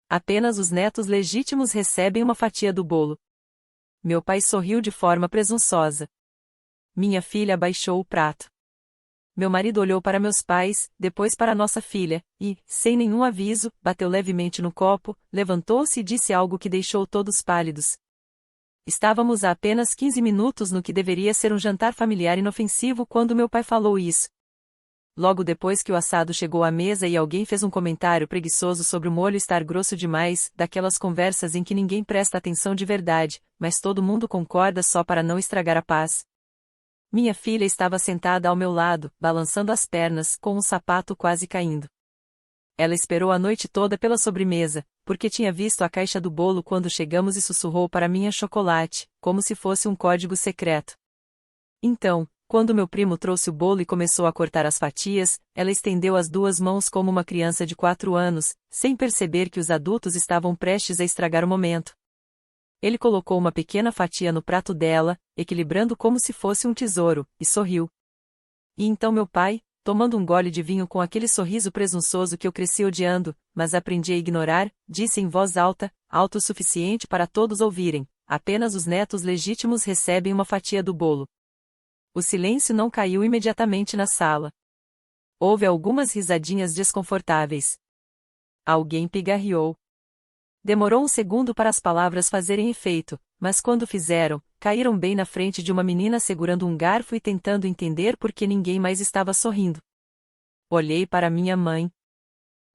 Apenas os netos legítimos recebem uma fatia do bolo. Meu pai sorriu de forma presunçosa. Minha filha abaixou o prato. Meu marido olhou para meus pais, depois para nossa filha, e, sem nenhum aviso, bateu levemente no copo, levantou-se e disse algo que deixou todos pálidos. Estávamos há apenas 15 minutos no que deveria ser um jantar familiar inofensivo quando meu pai falou isso. Logo depois que o assado chegou à mesa e alguém fez um comentário preguiçoso sobre o molho estar grosso demais, daquelas conversas em que ninguém presta atenção de verdade, mas todo mundo concorda só para não estragar a paz. Minha filha estava sentada ao meu lado, balançando as pernas, com um sapato quase caindo. Ela esperou a noite toda pela sobremesa, porque tinha visto a caixa do bolo quando chegamos e sussurrou para mim chocolate, como se fosse um código secreto. Então, quando meu primo trouxe o bolo e começou a cortar as fatias, ela estendeu as duas mãos como uma criança de 4 anos, sem perceber que os adultos estavam prestes a estragar o momento. Ele colocou uma pequena fatia no prato dela, equilibrando como se fosse um tesouro, e sorriu. E então meu pai, tomando um gole de vinho com aquele sorriso presunçoso que eu cresci odiando, mas aprendi a ignorar, disse em voz alta, alto o suficiente para todos ouvirem: apenas os netos legítimos recebem uma fatia do bolo. O silêncio não caiu imediatamente na sala. Houve algumas risadinhas desconfortáveis. Alguém pigarreou. Demorou um segundo para as palavras fazerem efeito, mas quando fizeram, caíram bem na frente de uma menina segurando um garfo e tentando entender por que ninguém mais estava sorrindo. Olhei para minha mãe.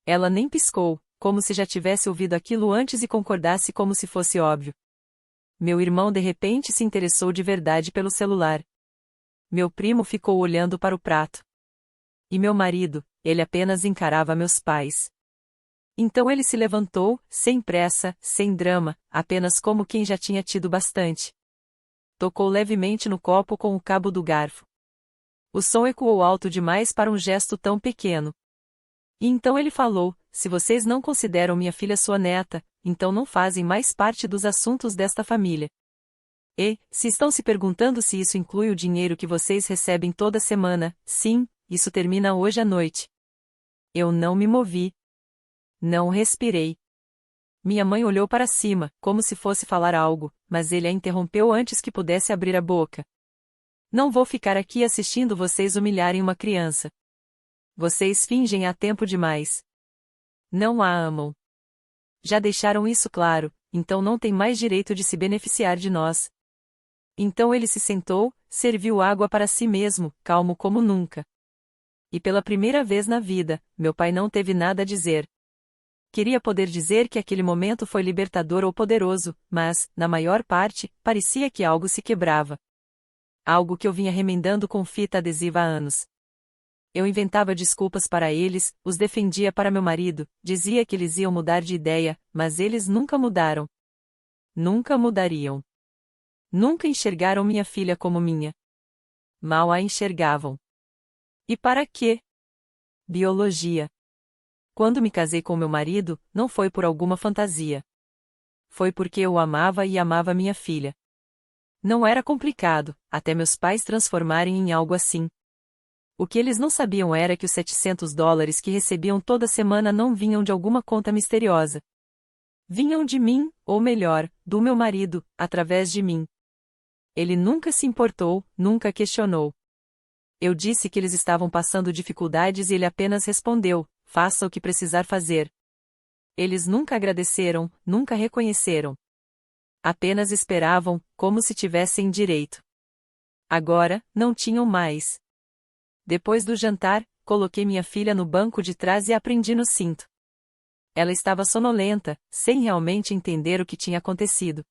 Ela nem piscou, como se já tivesse ouvido aquilo antes e concordasse como se fosse óbvio. Meu irmão de repente se interessou de verdade pelo celular. Meu primo ficou olhando para o prato. E meu marido, ele apenas encarava meus pais. Então ele se levantou, sem pressa, sem drama, apenas como quem já tinha tido bastante. Tocou levemente no copo com o cabo do garfo. O som ecoou alto demais para um gesto tão pequeno. E então ele falou: se vocês não consideram minha filha sua neta, então não fazem mais parte dos assuntos desta família. E, se estão se perguntando se isso inclui o dinheiro que vocês recebem toda semana, sim, isso termina hoje à noite. Eu não me movi. Não respirei. Minha mãe olhou para cima, como se fosse falar algo, mas ele a interrompeu antes que pudesse abrir a boca. Não vou ficar aqui assistindo vocês humilharem uma criança. Vocês fingem há tempo demais. Não a amam. Já deixaram isso claro, então não tem mais direito de se beneficiar de nós. Então ele se sentou, serviu água para si mesmo, calmo como nunca. E pela primeira vez na vida, meu pai não teve nada a dizer. Queria poder dizer que aquele momento foi libertador ou poderoso, mas, na maior parte, parecia que algo se quebrava. Algo que eu vinha remendando com fita adesiva há anos. Eu inventava desculpas para eles, os defendia para meu marido, dizia que eles iam mudar de ideia, mas eles nunca mudaram. Nunca mudariam. Nunca enxergaram minha filha como minha. Mal a enxergavam. E para quê? Biologia. Quando me casei com meu marido, não foi por alguma fantasia. Foi porque eu o amava e amava minha filha. Não era complicado, até meus pais transformarem em algo assim. O que eles não sabiam era que os $700 que recebiam toda semana não vinham de alguma conta misteriosa. Vinham de mim, ou melhor, do meu marido, através de mim. Ele nunca se importou, nunca questionou. Eu disse que eles estavam passando dificuldades e ele apenas respondeu: faça o que precisar fazer. Eles nunca agradeceram, nunca reconheceram. Apenas esperavam, como se tivessem direito. Agora, não tinham mais. Depois do jantar, coloquei minha filha no banco de trás e a prendi no cinto. Ela estava sonolenta, sem realmente entender o que tinha acontecido.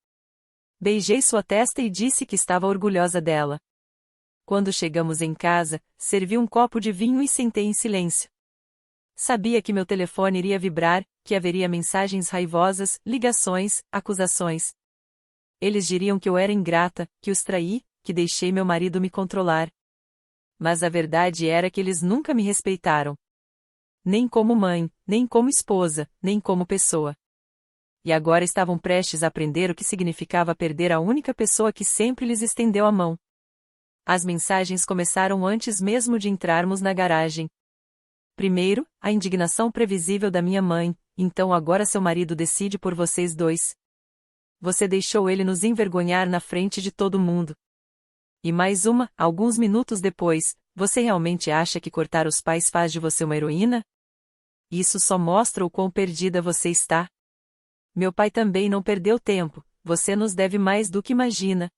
Beijei sua testa e disse que estava orgulhosa dela. Quando chegamos em casa, servi um copo de vinho e sentei em silêncio. Sabia que meu telefone iria vibrar, que haveria mensagens raivosas, ligações, acusações. Eles diriam que eu era ingrata, que os traí, que deixei meu marido me controlar. Mas a verdade era que eles nunca me respeitaram. Nem como mãe, nem como esposa, nem como pessoa. E agora estavam prestes a aprender o que significava perder a única pessoa que sempre lhes estendeu a mão. As mensagens começaram antes mesmo de entrarmos na garagem. Primeiro, a indignação previsível da minha mãe, então agora seu marido decide por vocês dois. Você deixou ele nos envergonhar na frente de todo mundo. E mais uma, alguns minutos depois, você realmente acha que cortar os pais faz de você uma heroína? Isso só mostra o quão perdida você está. Meu pai também não perdeu tempo, você nos deve mais do que imagina.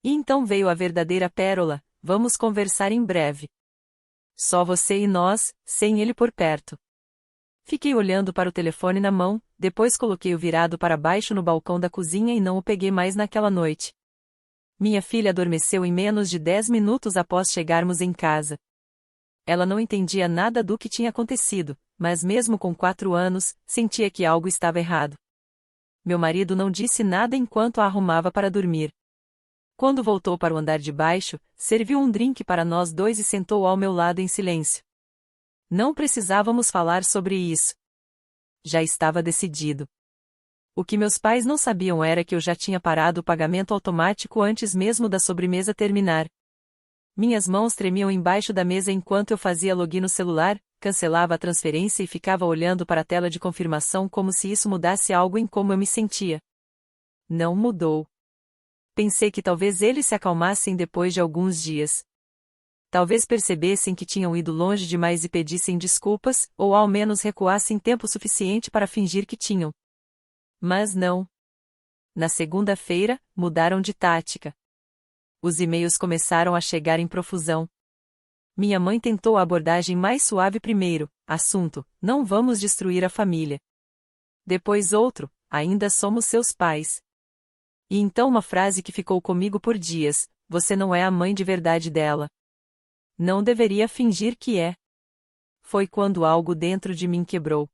E então veio a verdadeira pérola, vamos conversar em breve. Só você e nós, sem ele por perto. Fiquei olhando para o telefone na mão, depois coloquei-o virado para baixo no balcão da cozinha e não o peguei mais naquela noite. Minha filha adormeceu em menos de 10 minutos após chegarmos em casa. Ela não entendia nada do que tinha acontecido, mas mesmo com 4 anos, sentia que algo estava errado. Meu marido não disse nada enquanto a arrumava para dormir. Quando voltou para o andar de baixo, serviu um drink para nós dois e sentou ao meu lado em silêncio. Não precisávamos falar sobre isso. Já estava decidido. O que meus pais não sabiam era que eu já tinha parado o pagamento automático antes mesmo da sobremesa terminar. Minhas mãos tremiam embaixo da mesa enquanto eu fazia login no celular, cancelava a transferência e ficava olhando para a tela de confirmação como se isso mudasse algo em como eu me sentia. Não mudou. Pensei que talvez eles se acalmassem depois de alguns dias. Talvez percebessem que tinham ido longe demais e pedissem desculpas, ou ao menos recuassem tempo suficiente para fingir que tinham. Mas não. Na segunda-feira, mudaram de tática. Os e-mails começaram a chegar em profusão. Minha mãe tentou a abordagem mais suave primeiro, assunto, não vamos destruir a família. Depois outro, ainda somos seus pais. E então uma frase que ficou comigo por dias, você não é a mãe de verdade dela. Não deveria fingir que é. Foi quando algo dentro de mim quebrou.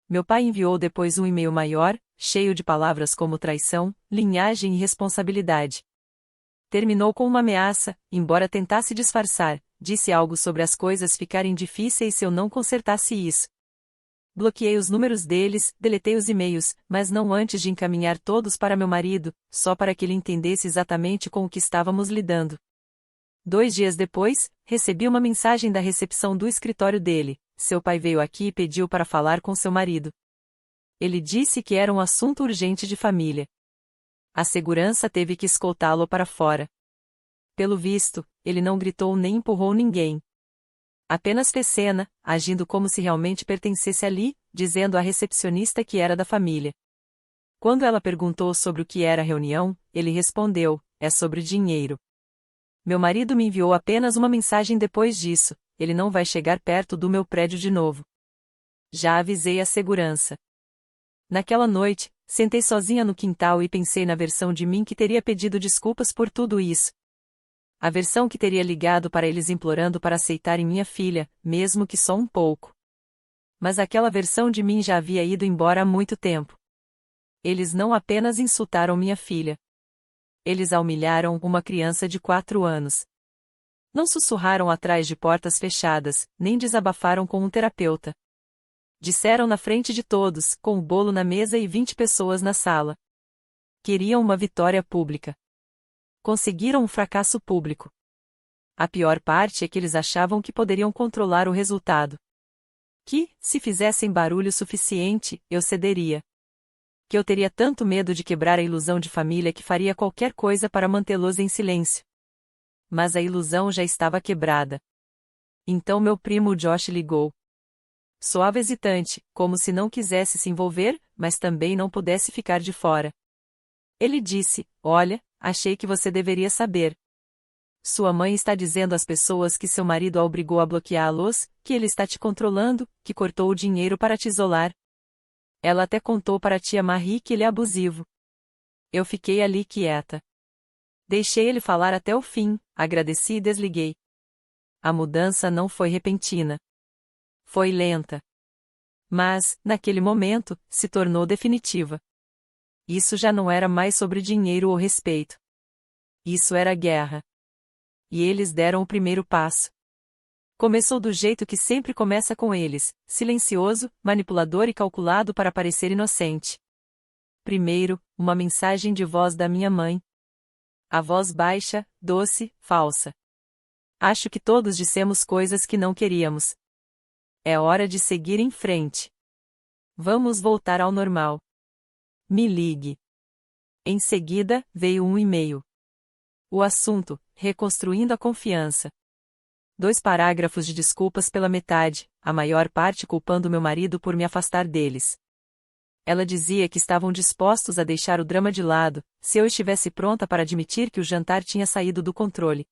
Meu pai enviou depois um e-mail maior, cheio de palavras como traição, linhagem e responsabilidade. Terminou com uma ameaça, embora tentasse disfarçar, disse algo sobre as coisas ficarem difíceis se eu não consertasse isso. Bloqueei os números deles, deletei os e-mails, mas não antes de encaminhar todos para meu marido, só para que ele entendesse exatamente com o que estávamos lidando. 2 dias depois, recebi uma mensagem da recepção do escritório dele. Seu pai veio aqui e pediu para falar com seu marido. Ele disse que era um assunto urgente de família. A segurança teve que escoltá-lo para fora. Pelo visto, ele não gritou nem empurrou ninguém. Apenas fez cena, agindo como se realmente pertencesse ali, dizendo à recepcionista que era da família. Quando ela perguntou sobre o que era a reunião, ele respondeu, é sobre dinheiro. Meu marido me enviou apenas uma mensagem depois disso, ele não vai chegar perto do meu prédio de novo. Já avisei a segurança. Naquela noite, sentei sozinha no quintal e pensei na versão de mim que teria pedido desculpas por tudo isso. A versão que teria ligado para eles implorando para aceitarem minha filha, mesmo que só um pouco. Mas aquela versão de mim já havia ido embora há muito tempo. Eles não apenas insultaram minha filha. Eles a humilharam, uma criança de 4 anos. Não sussurraram atrás de portas fechadas, nem desabafaram com um terapeuta. Disseram na frente de todos, com o bolo na mesa e 20 pessoas na sala. Queriam uma vitória pública. Conseguiram um fracasso público. A pior parte é que eles achavam que poderiam controlar o resultado. Que, se fizessem barulho suficiente, eu cederia. Que eu teria tanto medo de quebrar a ilusão de família que faria qualquer coisa para mantê-los em silêncio. Mas a ilusão já estava quebrada. Então meu primo Josh ligou. Soava hesitante, como se não quisesse se envolver, mas também não pudesse ficar de fora. Ele disse, olha, achei que você deveria saber. Sua mãe está dizendo às pessoas que seu marido a obrigou a bloqueá-los, que ele está te controlando, que cortou o dinheiro para te isolar. Ela até contou para a tia Marie que ele é abusivo. Eu fiquei ali quieta. Deixei ele falar até o fim, agradeci e desliguei. A mudança não foi repentina. Foi lenta. Mas, naquele momento, se tornou definitiva. Isso já não era mais sobre dinheiro ou respeito. Isso era guerra. E eles deram o primeiro passo. Começou do jeito que sempre começa com eles, silencioso, manipulador e calculado para parecer inocente. Primeiro, uma mensagem de voz da minha mãe. A voz baixa, doce, falsa. Acho que todos dissemos coisas que não queríamos. É hora de seguir em frente. Vamos voltar ao normal. Me ligue. Em seguida, veio um e-mail. O assunto: reconstruindo a confiança. 2 parágrafos de desculpas pela metade, a maior parte culpando meu marido por me afastar deles. Ela dizia que estavam dispostos a deixar o drama de lado, se eu estivesse pronta para admitir que o jantar tinha saído do controle.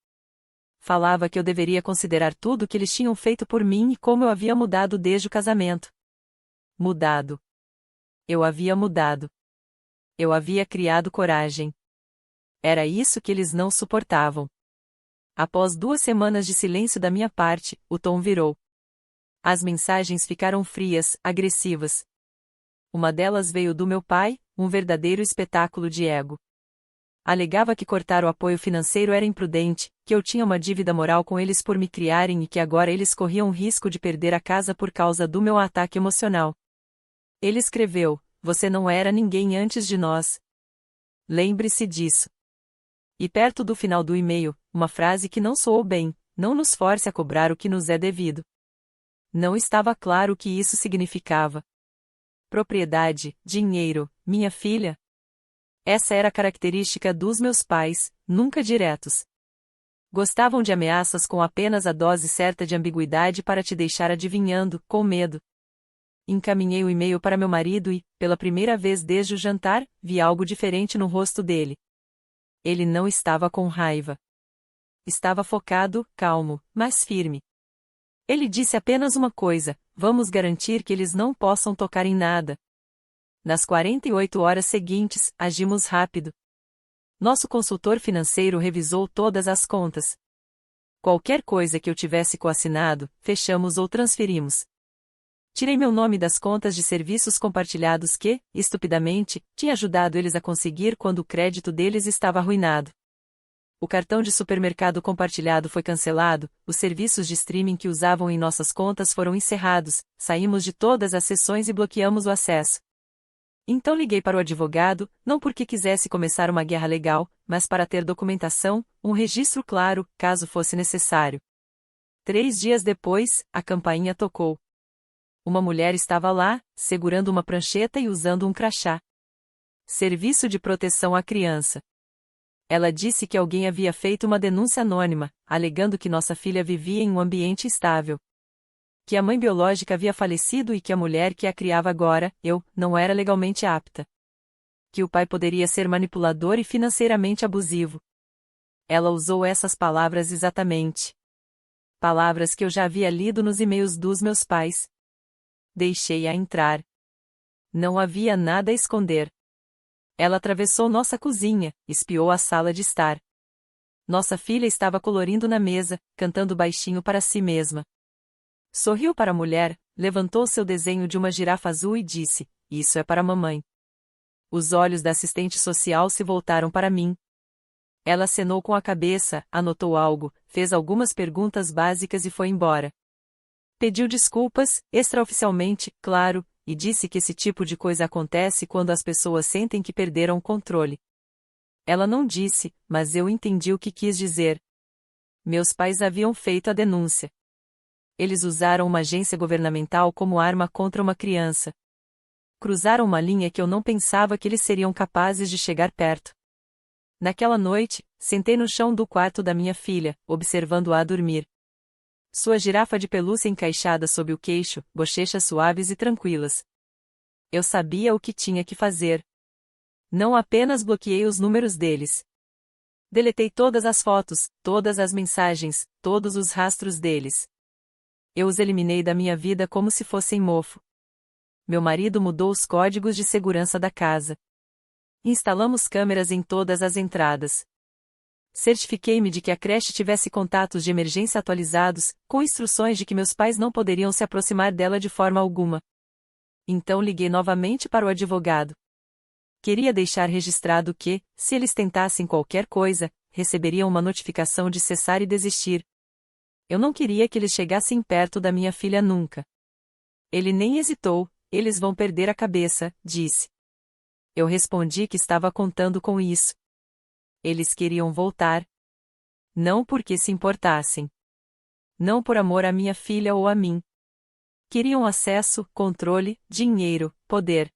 Falava que eu deveria considerar tudo o que eles tinham feito por mim e como eu havia mudado desde o casamento. Mudado. Eu havia mudado. Eu havia criado coragem. Era isso que eles não suportavam. Após 2 semanas de silêncio da minha parte, o tom virou. As mensagens ficaram frias, agressivas. Uma delas veio do meu pai, um verdadeiro espetáculo de ego. Alegava que cortar o apoio financeiro era imprudente, que eu tinha uma dívida moral com eles por me criarem e que agora eles corriam o risco de perder a casa por causa do meu ataque emocional. Ele escreveu: "Você não era ninguém antes de nós. Lembre-se disso." E perto do final do e-mail, uma frase que não soou bem: "Não nos force a cobrar o que nos é devido." Não estava claro o que isso significava. Propriedade, dinheiro, minha filha. Essa era a característica dos meus pais, nunca diretos. Gostavam de ameaças com apenas a dose certa de ambiguidade para te deixar adivinhando, com medo. Encaminhei o e-mail para meu marido e, pela primeira vez desde o jantar, vi algo diferente no rosto dele. Ele não estava com raiva. Estava focado, calmo, mas firme. Ele disse apenas uma coisa: "Vamos garantir que eles não possam tocar em nada." Nas 48 horas seguintes, agimos rápido. Nosso consultor financeiro revisou todas as contas. Qualquer coisa que eu tivesse coassinado, fechamos ou transferimos. Tirei meu nome das contas de serviços compartilhados que, estupidamente, tinha ajudado eles a conseguir quando o crédito deles estava arruinado. O cartão de supermercado compartilhado foi cancelado, os serviços de streaming que usavam em nossas contas foram encerrados, saímos de todas as sessões e bloqueamos o acesso. Então liguei para o advogado, não porque quisesse começar uma guerra legal, mas para ter documentação, um registro claro, caso fosse necessário. 3 dias depois, a campainha tocou. Uma mulher estava lá, segurando uma prancheta e usando um crachá. Serviço de proteção à criança. Ela disse que alguém havia feito uma denúncia anônima, alegando que nossa filha vivia em um ambiente estável. Que a mãe biológica havia falecido e que a mulher que a criava agora, eu, não era legalmente apta. Que o pai poderia ser manipulador e financeiramente abusivo. Ela usou essas palavras exatamente. Palavras que eu já havia lido nos e-mails dos meus pais. Deixei-a entrar. Não havia nada a esconder. Ela atravessou nossa cozinha, espiou a sala de estar. Nossa filha estava colorindo na mesa, cantando baixinho para si mesma. Sorriu para a mulher, levantou seu desenho de uma girafa azul e disse: "Isso é para a mamãe." Os olhos da assistente social se voltaram para mim. Ela acenou com a cabeça, anotou algo, fez algumas perguntas básicas e foi embora. Pediu desculpas, extraoficialmente, claro, e disse que esse tipo de coisa acontece quando as pessoas sentem que perderam o controle. Ela não disse, mas eu entendi o que quis dizer. Meus pais haviam feito a denúncia. Eles usaram uma agência governamental como arma contra uma criança. Cruzaram uma linha que eu não pensava que eles seriam capazes de chegar perto. Naquela noite, sentei no chão do quarto da minha filha, observando-a dormir. Sua girafa de pelúcia encaixada sob o queixo, bochechas suaves e tranquilas. Eu sabia o que tinha que fazer. Não apenas bloqueei os números deles. Deletei todas as fotos, todas as mensagens, todos os rastros deles. Eu os eliminei da minha vida como se fossem mofo. Meu marido mudou os códigos de segurança da casa. Instalamos câmeras em todas as entradas. Certifiquei-me de que a creche tivesse contatos de emergência atualizados, com instruções de que meus pais não poderiam se aproximar dela de forma alguma. Então liguei novamente para o advogado. Queria deixar registrado que, se eles tentassem qualquer coisa, receberiam uma notificação de cessar e desistir. Eu não queria que eles chegassem perto da minha filha nunca. Ele nem hesitou: "Eles vão perder a cabeça", disse. Eu respondi que estava contando com isso. Eles queriam voltar. Não porque se importassem. Não por amor à minha filha ou a mim. Queriam acesso, controle, dinheiro, poder.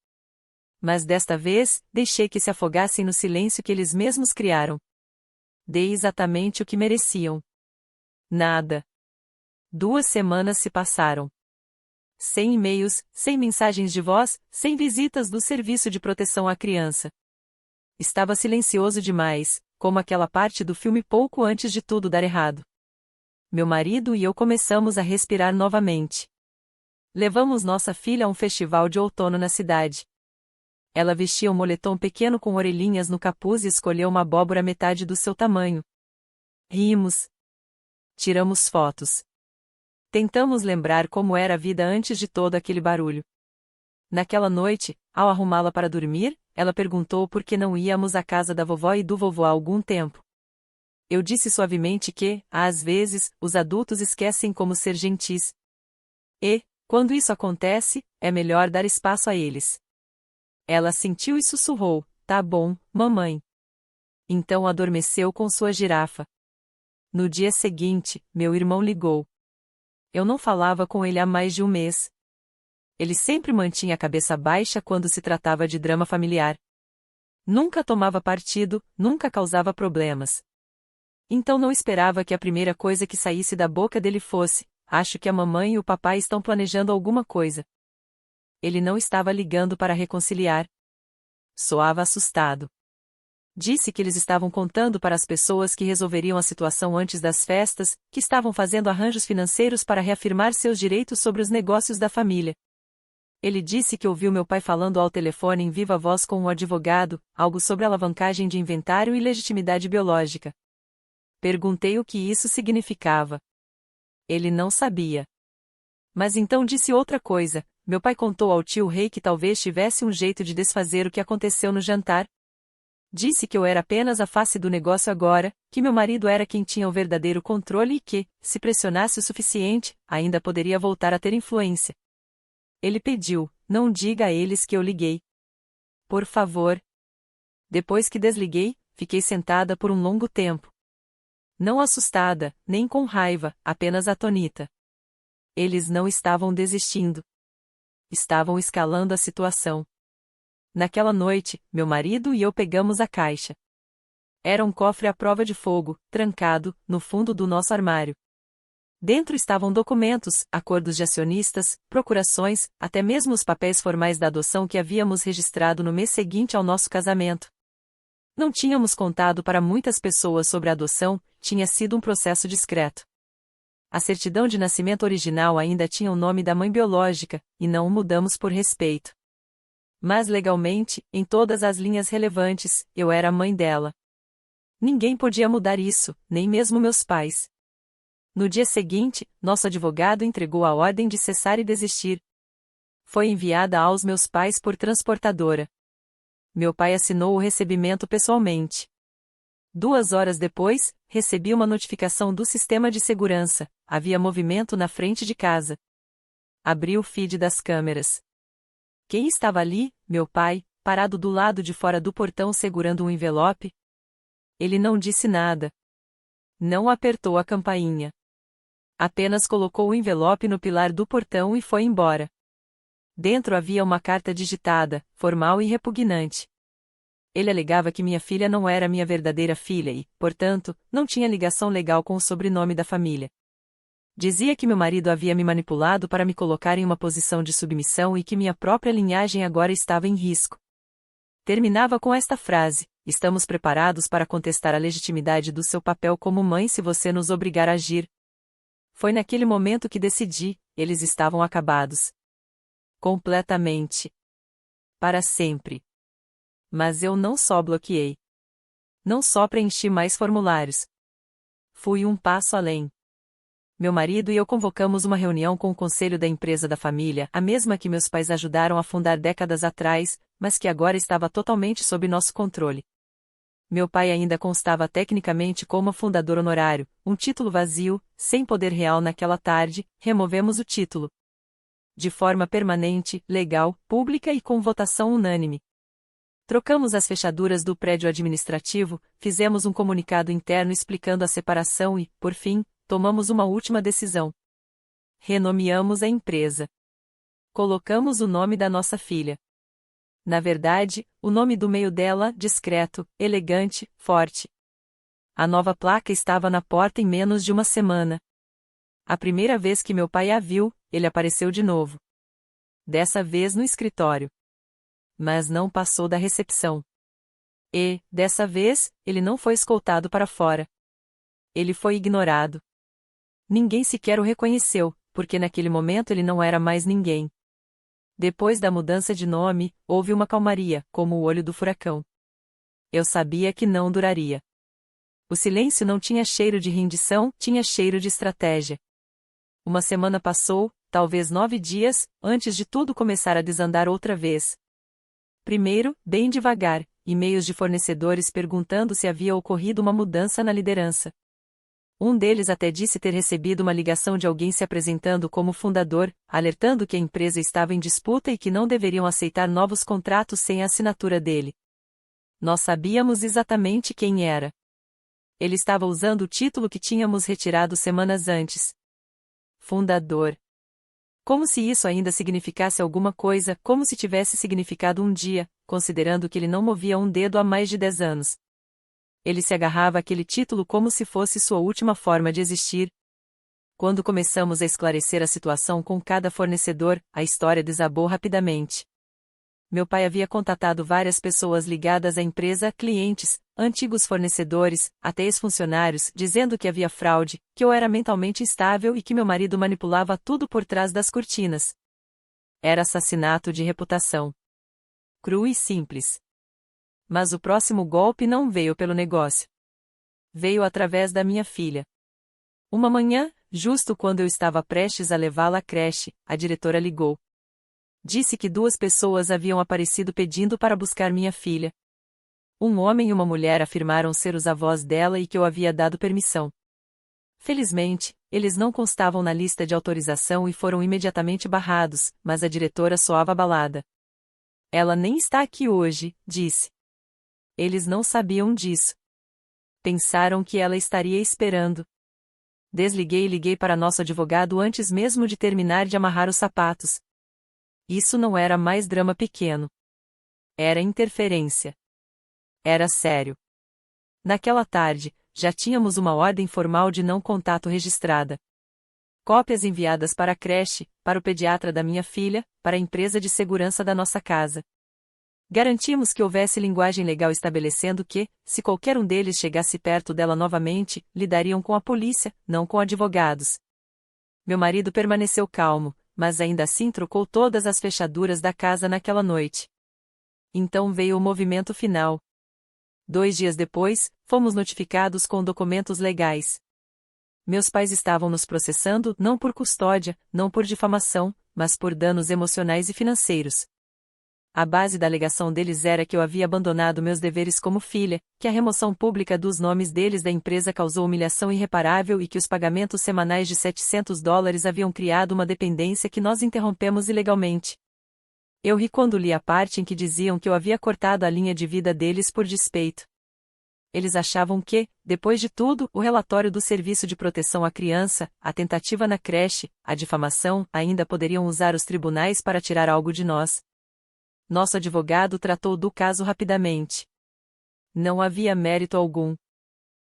Mas desta vez, deixei que se afogassem no silêncio que eles mesmos criaram. Dei exatamente o que mereciam. Nada. 2 semanas se passaram. Sem e-mails, sem mensagens de voz, sem visitas do Serviço de Proteção à Criança. Estava silencioso demais, como aquela parte do filme pouco antes de tudo dar errado. Meu marido e eu começamos a respirar novamente. Levamos nossa filha a um festival de outono na cidade. Ela vestia um moletom pequeno com orelhinhas no capuz e escolheu uma abóbora metade do seu tamanho. Rimos. Tiramos fotos. Tentamos lembrar como era a vida antes de todo aquele barulho. Naquela noite, ao arrumá-la para dormir, ela perguntou por que não íamos à casa da vovó e do vovô há algum tempo. Eu disse suavemente que, às vezes, os adultos esquecem como ser gentis. E, quando isso acontece, é melhor dar espaço a eles. Ela sentiu e sussurrou: "Tá bom, mamãe." Então adormeceu com sua girafa. No dia seguinte, meu irmão ligou. Eu não falava com ele há mais de um mês. Ele sempre mantinha a cabeça baixa quando se tratava de drama familiar. Nunca tomava partido, nunca causava problemas. Então não esperava que a primeira coisa que saísse da boca dele fosse: "Acho que a mamãe e o papai estão planejando alguma coisa." Ele não estava ligando para reconciliar. Soava assustado. Disse que eles estavam contando para as pessoas que resolveriam a situação antes das festas, que estavam fazendo arranjos financeiros para reafirmar seus direitos sobre os negócios da família. Ele disse que ouviu meu pai falando ao telefone em viva voz com um advogado, algo sobre alavancagem de inventário e legitimidade biológica. Perguntei o que isso significava. Ele não sabia. Mas então disse outra coisa: meu pai contou ao tio Rei que talvez tivesse um jeito de desfazer o que aconteceu no jantar. Disse que eu era apenas a face do negócio agora, que meu marido era quem tinha o verdadeiro controle e que, se pressionasse o suficiente, ainda poderia voltar a ter influência. Ele pediu: "Não diga a eles que eu liguei. Por favor." Depois que desliguei, fiquei sentada por um longo tempo. Não assustada, nem com raiva, apenas atônita. Eles não estavam desistindo. Estavam escalando a situação. Naquela noite, meu marido e eu pegamos a caixa. Era um cofre à prova de fogo, trancado, no fundo do nosso armário. Dentro estavam documentos, acordos de acionistas, procurações, até mesmo os papéis formais da adoção que havíamos registrado no mês seguinte ao nosso casamento. Não tínhamos contado para muitas pessoas sobre a adoção, tinha sido um processo discreto. A certidão de nascimento original ainda tinha o nome da mãe biológica, e não o mudamos por respeito. Mas legalmente, em todas as linhas relevantes, eu era a mãe dela. Ninguém podia mudar isso, nem mesmo meus pais. No dia seguinte, nosso advogado entregou a ordem de cessar e desistir. Foi enviada aos meus pais por transportadora. Meu pai assinou o recebimento pessoalmente. 2 horas depois, recebi uma notificação do sistema de segurança: havia movimento na frente de casa. Abri o feed das câmeras. Quem estava ali? Meu pai, parado do lado de fora do portão segurando um envelope. Ele não disse nada. Não apertou a campainha. Apenas colocou o envelope no pilar do portão e foi embora. Dentro havia uma carta digitada, formal e repugnante. Ele alegava que minha filha não era minha verdadeira filha e, portanto, não tinha ligação legal com o sobrenome da família. Dizia que meu marido havia me manipulado para me colocar em uma posição de submissão e que minha própria linhagem agora estava em risco. Terminava com esta frase: "Estamos preparados para contestar a legitimidade do seu papel como mãe se você nos obrigar a agir." Foi naquele momento que decidi: eles estavam acabados. Completamente. Para sempre. Mas eu não só bloqueei. Não só preenchi mais formulários. Fui um passo além. Meu marido e eu convocamos uma reunião com o conselho da empresa da família, a mesma que meus pais ajudaram a fundar décadas atrás, mas que agora estava totalmente sob nosso controle. Meu pai ainda constava tecnicamente como fundador honorário, um título vazio, sem poder real. Naquela tarde, removemos o título. De forma permanente, legal, pública e com votação unânime. Trocamos as fechaduras do prédio administrativo, fizemos um comunicado interno explicando a separação e, por fim, tomamos uma última decisão. Renomeamos a empresa. Colocamos o nome da nossa filha. Na verdade, o nome do meio dela, discreto, elegante, forte. A nova placa estava na porta em menos de uma semana. A primeira vez que meu pai a viu, ele apareceu de novo. Dessa vez no escritório. Mas não passou da recepção. E, dessa vez, ele não foi escoltado para fora. Ele foi ignorado. Ninguém sequer o reconheceu, porque naquele momento ele não era mais ninguém. Depois da mudança de nome, houve uma calmaria, como o olho do furacão. Eu sabia que não duraria. O silêncio não tinha cheiro de rendição, tinha cheiro de estratégia. Uma semana passou, talvez 9 dias, antes de tudo começar a desandar outra vez. Primeiro, bem devagar, e-mails de fornecedores perguntando se havia ocorrido uma mudança na liderança. Um deles até disse ter recebido uma ligação de alguém se apresentando como fundador, alertando que a empresa estava em disputa e que não deveriam aceitar novos contratos sem a assinatura dele. Nós sabíamos exatamente quem era. Ele estava usando o título que tínhamos retirado semanas antes. Fundador. Como se isso ainda significasse alguma coisa, como se tivesse significado um dia, considerando que ele não movia um dedo há mais de 10 anos. Ele se agarrava àquele título como se fosse sua última forma de existir. Quando começamos a esclarecer a situação com cada fornecedor, a história desabou rapidamente. Meu pai havia contatado várias pessoas ligadas à empresa, clientes, antigos fornecedores, até ex-funcionários, dizendo que havia fraude, que eu era mentalmente instável e que meu marido manipulava tudo por trás das cortinas. Era assassinato de reputação. Cru e simples. Mas o próximo golpe não veio pelo negócio. Veio através da minha filha. Uma manhã, justo quando eu estava prestes a levá-la à creche, a diretora ligou. Disse que 2 pessoas haviam aparecido pedindo para buscar minha filha. Um homem e uma mulher afirmaram ser os avós dela e que eu havia dado permissão. Felizmente, eles não constavam na lista de autorização e foram imediatamente barrados, mas a diretora soava abalada. Ela nem está aqui hoje, disse. Eles não sabiam disso. Pensaram que ela estaria esperando. Desliguei e liguei para nosso advogado antes mesmo de terminar de amarrar os sapatos. Isso não era mais drama pequeno. Era interferência. Era sério. Naquela tarde, já tínhamos uma ordem formal de não contato registrada. Cópias enviadas para a creche, para o pediatra da minha filha, para a empresa de segurança da nossa casa. Garantimos que houvesse linguagem legal estabelecendo que, se qualquer um deles chegasse perto dela novamente, lidariam com a polícia, não com advogados. Meu marido permaneceu calmo, mas ainda assim trocou todas as fechaduras da casa naquela noite. Então veio o movimento final. 2 dias depois, fomos notificados com documentos legais. Meus pais estavam nos processando não por custódia, não por difamação, mas por danos emocionais e financeiros. A base da alegação deles era que eu havia abandonado meus deveres como filha, que a remoção pública dos nomes deles da empresa causou humilhação irreparável e que os pagamentos semanais de $700 haviam criado uma dependência que nós interrompemos ilegalmente. Eu ri quando li a parte em que diziam que eu havia cortado a linha de vida deles por despeito. Eles achavam que, depois de tudo, o relatório do Serviço de Proteção à Criança, a tentativa na creche, a difamação, ainda poderiam usar os tribunais para tirar algo de nós. Nosso advogado tratou do caso rapidamente. Não havia mérito algum.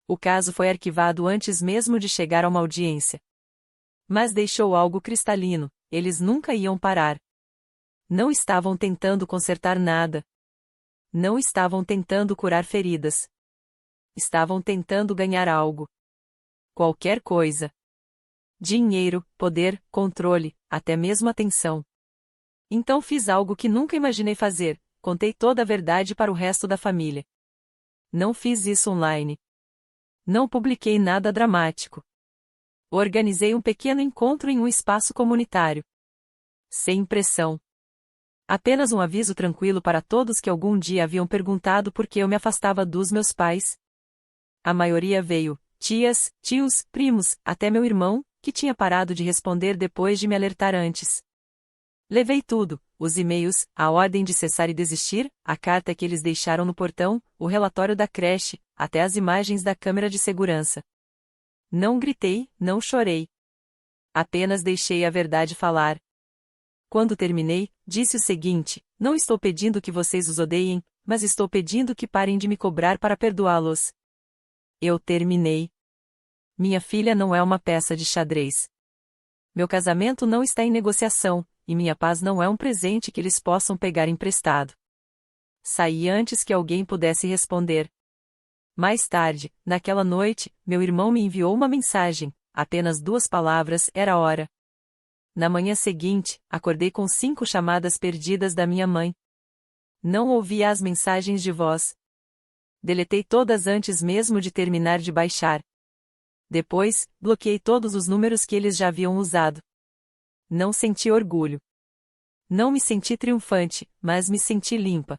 O caso foi arquivado antes mesmo de chegar a uma audiência. Mas deixou algo cristalino: eles nunca iam parar. Não estavam tentando consertar nada. Não estavam tentando curar feridas. Estavam tentando ganhar algo. Qualquer coisa. Dinheiro, poder, controle, até mesmo atenção. Então fiz algo que nunca imaginei fazer: contei toda a verdade para o resto da família. Não fiz isso online. Não publiquei nada dramático. Organizei um pequeno encontro em um espaço comunitário. Sem pressão. Apenas um aviso tranquilo para todos que algum dia haviam perguntado por que eu me afastava dos meus pais. A maioria veio: tias, tios, primos, até meu irmão, que tinha parado de responder depois de me alertar antes. Levei tudo: os e-mails, a ordem de cessar e desistir, a carta que eles deixaram no portão, o relatório da creche, até as imagens da câmera de segurança. Não gritei, não chorei. Apenas deixei a verdade falar. Quando terminei, disse o seguinte: não estou pedindo que vocês os odeiem, mas estou pedindo que parem de me cobrar para perdoá-los. Eu terminei. Minha filha não é uma peça de xadrez. Meu casamento não está em negociação, e minha paz não é um presente que eles possam pegar emprestado. Saí antes que alguém pudesse responder. Mais tarde, naquela noite, meu irmão me enviou uma mensagem, apenas 2 palavras: era a hora. Na manhã seguinte, acordei com 5 chamadas perdidas da minha mãe. Não ouvi as mensagens de voz. Deletei todas antes mesmo de terminar de baixar. Depois, bloqueei todos os números que eles já haviam usado. Não senti orgulho. Não me senti triunfante, mas me senti limpa.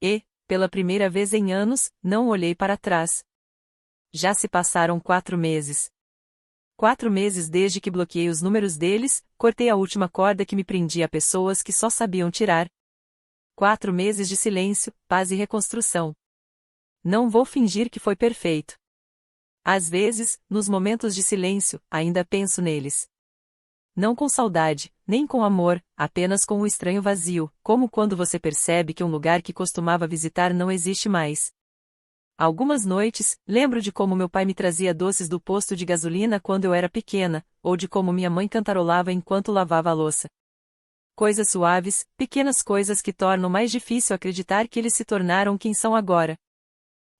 E, pela primeira vez em anos, não olhei para trás. Já se passaram 4 meses. 4 meses desde que bloqueei os números deles, cortei a última corda que me prendia a pessoas que só sabiam tirar. 4 meses de silêncio, paz e reconstrução. Não vou fingir que foi perfeito. Às vezes, nos momentos de silêncio, ainda penso neles. Não com saudade, nem com amor, apenas com um estranho vazio, como quando você percebe que um lugar que costumava visitar não existe mais. Algumas noites, lembro de como meu pai me trazia doces do posto de gasolina quando eu era pequena, ou de como minha mãe cantarolava enquanto lavava a louça. Coisas suaves, pequenas coisas que tornam mais difícil acreditar que eles se tornaram quem são agora.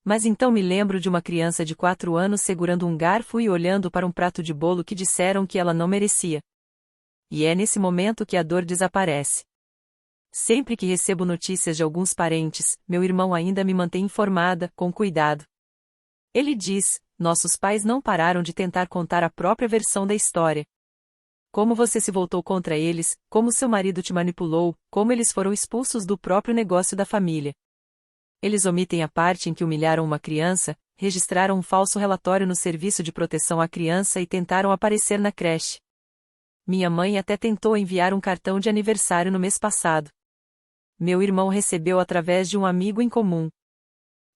Mas então me lembro de uma criança de 4 anos segurando um garfo e olhando para um prato de bolo que disseram que ela não merecia. E é nesse momento que a dor desaparece. Sempre que recebo notícias de alguns parentes, meu irmão ainda me mantém informada, com cuidado. Ele diz: nossos pais não pararam de tentar contar a própria versão da história. Como você se voltou contra eles, como seu marido te manipulou, como eles foram expulsos do próprio negócio da família. Eles omitem a parte em que humilharam uma criança, registraram um falso relatório no Serviço de Proteção à Criança e tentaram aparecer na creche. Minha mãe até tentou enviar um cartão de aniversário no mês passado. Meu irmão recebeu através de um amigo em comum.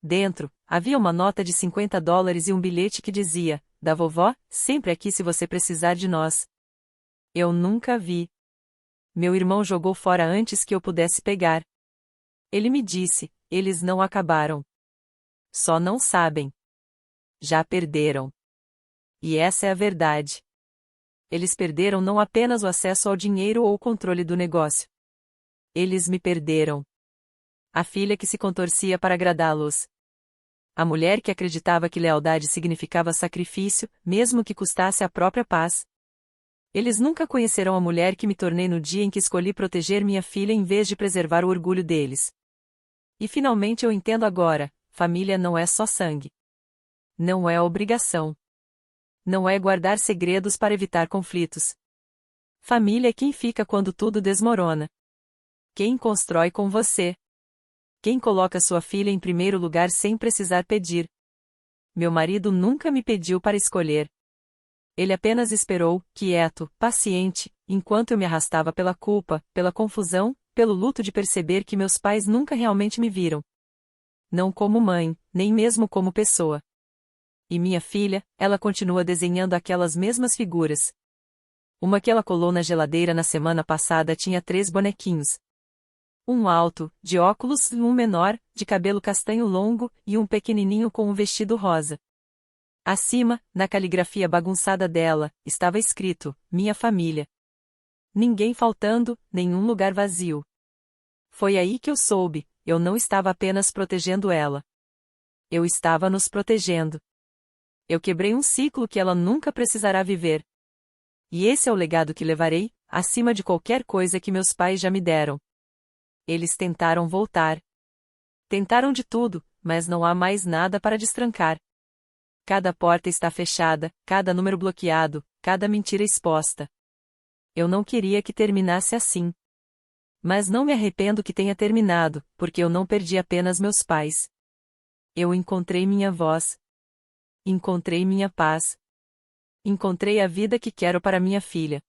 Dentro, havia uma nota de $50 e um bilhete que dizia: da vovó, sempre aqui se você precisar de nós. Eu nunca vi. Meu irmão jogou fora antes que eu pudesse pegar. Ele me disse: eles não acabaram. Só não sabem. Já perderam. E essa é a verdade. Eles perderam não apenas o acesso ao dinheiro ou o controle do negócio. Eles me perderam. A filha que se contorcia para agradá-los. A mulher que acreditava que lealdade significava sacrifício, mesmo que custasse a própria paz. Eles nunca conhecerão a mulher que me tornei no dia em que escolhi proteger minha filha em vez de preservar o orgulho deles. E finalmente eu entendo agora: família não é só sangue. Não é obrigação. Não é guardar segredos para evitar conflitos. Família é quem fica quando tudo desmorona. Quem constrói com você. Quem coloca sua filha em primeiro lugar sem precisar pedir. Meu marido nunca me pediu para escolher. Ele apenas esperou, quieto, paciente, enquanto eu me arrastava pela culpa, pela confusão, pelo luto de perceber que meus pais nunca realmente me viram. Não como mãe, nem mesmo como pessoa. E minha filha, ela continua desenhando aquelas mesmas figuras. Uma que ela colou na geladeira na semana passada tinha 3 bonequinhos. Um alto, de óculos, um menor, de cabelo castanho longo, e um pequenininho com um vestido rosa. Acima, na caligrafia bagunçada dela, estava escrito: minha família. Ninguém faltando, nenhum lugar vazio. Foi aí que eu soube: eu não estava apenas protegendo ela. Eu estava nos protegendo. Eu quebrei um ciclo que ela nunca precisará viver. E esse é o legado que levarei, acima de qualquer coisa que meus pais já me deram. Eles tentaram voltar. Tentaram de tudo, mas não há mais nada para destrancar. Cada porta está fechada, cada número bloqueado, cada mentira exposta. Eu não queria que terminasse assim. Mas não me arrependo que tenha terminado, porque eu não perdi apenas meus pais. Eu encontrei minha voz. Encontrei minha paz. Encontrei a vida que quero para minha filha.